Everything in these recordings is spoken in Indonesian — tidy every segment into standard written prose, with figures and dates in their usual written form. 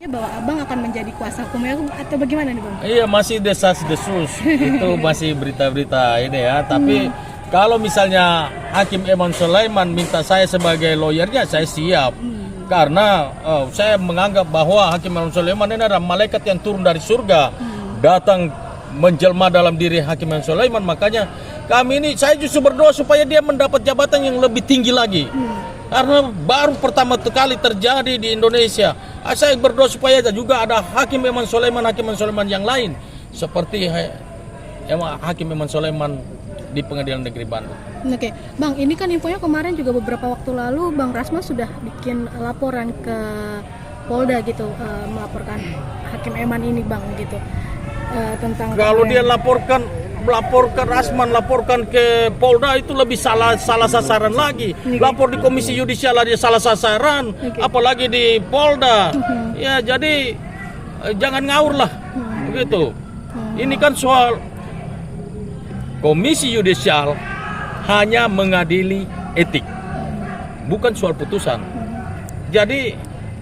Bahwa abang akan menjadi kuasa hukumnya atau bagaimana nih bang? Iya, masih desas-desus. Itu masih berita-berita ini ya. Tapi kalau misalnya Hakim Eman Sulaiman minta saya sebagai lawyernya, saya siap. Karena saya menganggap bahwa Hakim Eman Sulaiman ini adalah malaikat yang turun dari surga, datang menjelma dalam diri Hakim Eman Sulaiman. Makanya kami ini, saya justru berdoa supaya dia mendapat jabatan yang lebih tinggi lagi. Karena baru pertama kali terjadi di Indonesia. Saya berdoa supaya juga ada Hakim Eman Sulaiman yang lain. Seperti Hakim Eman Sulaiman di Pengadilan Negeri Bandung. Oke, Bang, ini kan infonya kemarin juga beberapa waktu lalu Bang Rasma sudah bikin laporan ke Polda gitu, melaporkan Hakim Eman ini Bang gitu, tentang kalau dia laporkan Rasman, laporkan ke Polda itu lebih salah sasaran lagi. Lapor di Komisi Yudisial dia salah sasaran, apalagi di Polda. Ya jadi jangan ngawur lah, begitu. Ini kan soal Komisi Yudisial hanya mengadili etik, bukan soal putusan. Jadi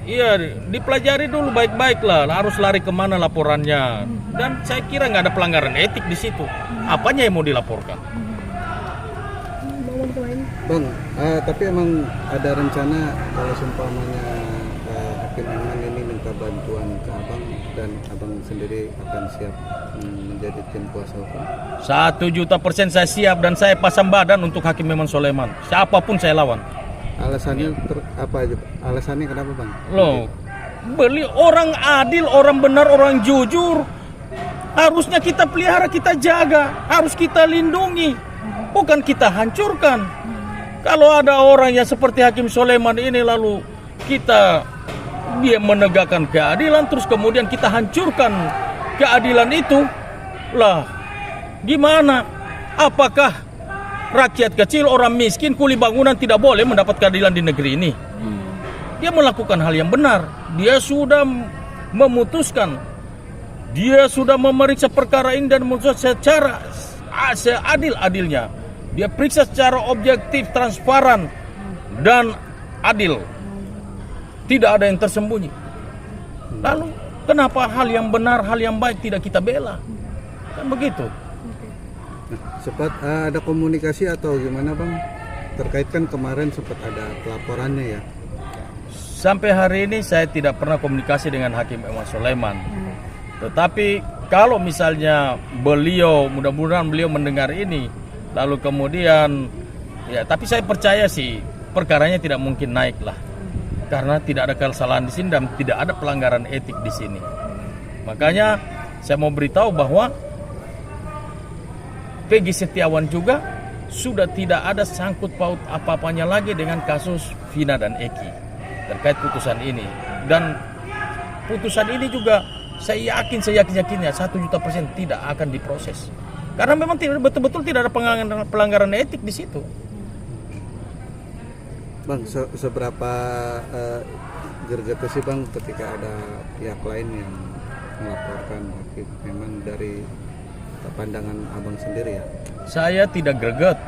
iya, dipelajari dulu baik-baik lah, harus lari kemana laporannya. Dan saya kira nggak ada pelanggaran etik di situ. Apanya yang mau dilaporkan? Bang, tapi emang ada rencana kalau seumpamanya Hakim Eman ini minta bantuan ke abang dan abang sendiri akan siap menjadi tim kuasa hukum? 1.000.000% saya siap dan saya pasang badan untuk Hakim Eman Sulaiman. Siapapun saya lawan. Alasannya apa aja? Alasannya kenapa bang? Loh, beli orang adil, orang benar, orang jujur. Harusnya kita pelihara, kita jaga, harus kita lindungi, bukan kita hancurkan. Kalau ada orang yang seperti Hakim Sulaiman ini lalu dia menegakkan keadilan, terus kemudian kita hancurkan keadilan itu, lah gimana? Apakah rakyat kecil, orang miskin, kuli bangunan tidak boleh mendapat keadilan di negeri ini? Dia melakukan hal yang benar. Dia sudah memutuskan, dia sudah memeriksa perkara ini dan memutuskan secara seadil-adilnya. Dia periksa secara objektif, transparan, dan adil. Tidak ada yang tersembunyi. Lalu kenapa hal yang benar, hal yang baik tidak kita bela? Kan begitu. Sempat ada komunikasi atau gimana bang? Terkait kan kemarin sempat ada pelaporannya ya. Sampai hari ini saya tidak pernah komunikasi dengan Hakim Eman Sulaiman. Tetapi kalau misalnya mudah-mudahan beliau mendengar ini, lalu kemudian ya, tapi saya percaya sih perkaranya tidak mungkin naik lah, karena tidak ada kesalahan di sini dan tidak ada pelanggaran etik di sini. Makanya saya mau beritahu bahwa Peggy Setiawan juga sudah tidak ada sangkut paut apa-apanya lagi dengan kasus Vina dan Eki terkait putusan ini. Dan putusan ini juga saya yakin-yakinnya 1.000.000% tidak akan diproses. Karena memang betul-betul tidak ada pelanggaran etik di situ. Bang, seberapa gergetu sih bang ketika ada pihak lain yang melaporkan Hakim memang dari pandangan abang sendiri ya? Saya tidak greget.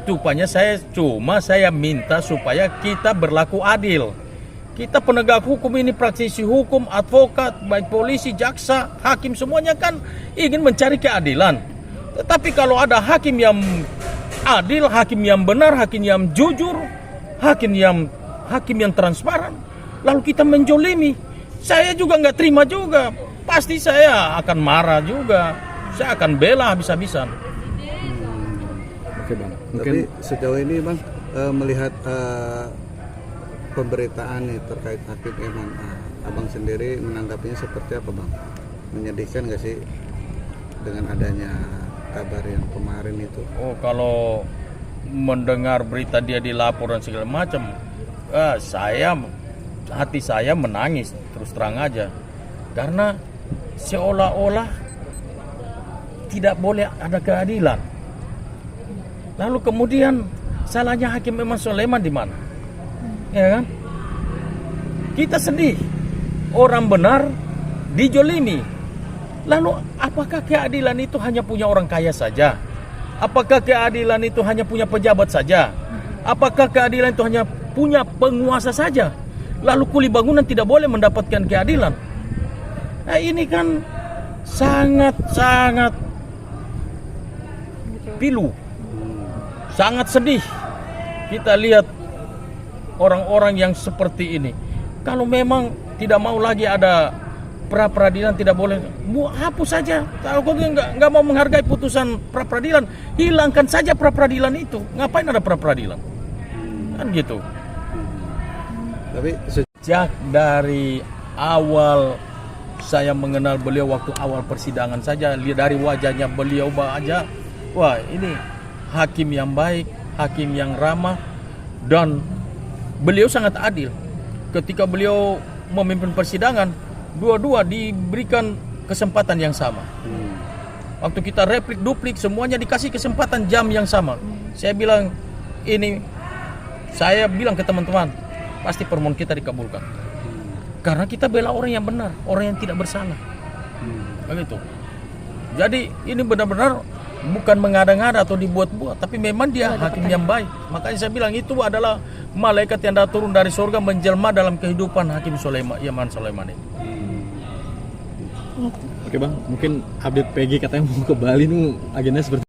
Rupanya saya minta supaya kita berlaku adil. Kita penegak hukum ini, praktisi hukum, advokat, baik polisi, jaksa, hakim, semuanya kan ingin mencari keadilan. Tetapi kalau ada hakim yang adil, hakim yang benar, hakim yang jujur, hakim yang transparan, lalu kita menjolimi, saya juga nggak terima juga. Pasti saya akan marah juga. Saya akan bela habis-habisan. Oke bang. Mungkin sejauh ini bang melihat pemberitaan nih terkait Hakim Eman, abang sendiri menanggapinya seperti apa bang? Menyedihkan nggak sih dengan adanya kabar yang kemarin itu? Oh, kalau mendengar berita dia dilapor dan segala macam, hati saya menangis terus terang aja, karena seolah-olah tidak boleh ada keadilan. Lalu kemudian salahnya Hakim Eman Sulaiman di mana? Ya kan? Kita sedih. Orang benar dijolimi. Lalu apakah keadilan itu hanya punya orang kaya saja? Apakah keadilan itu hanya punya pejabat saja? Apakah keadilan itu hanya punya penguasa saja? lalu kuli bangunan tidak boleh mendapatkan keadilan. Nah, ini kan sangat pilu, sangat sedih kita lihat orang-orang yang seperti ini. Kalau memang tidak mau lagi ada pra-peradilan, tidak boleh, hapus saja. Kalau kau nggak mau menghargai putusan pra-peradilan, hilangkan saja pra-peradilan itu. Ngapain ada pra-peradilan? Kan gitu. Tapi Sejak dari awal saya mengenal beliau, waktu awal persidangan saja, lihat dari wajahnya beliau aja, wah ini hakim yang baik, hakim yang ramah, dan beliau sangat adil. Ketika beliau memimpin persidangan, dua-dua diberikan kesempatan yang sama. Waktu kita replik, duplik, semuanya dikasih kesempatan jam yang sama. Saya bilang ke teman-teman, pasti permohonan kita dikabulkan. Karena kita bela orang yang benar, orang yang tidak bersalah. Begitu. Jadi ini benar-benar bukan mengada-ngada atau dibuat-buat, tapi memang dia hakim yang baik. Makanya saya bilang itu adalah malaikat yang turun dari surga menjelma dalam kehidupan Hakim Yaman Sulaiman ini. Oke bang, mungkin update PG katanya mau ke Bali nih, agendanya seperti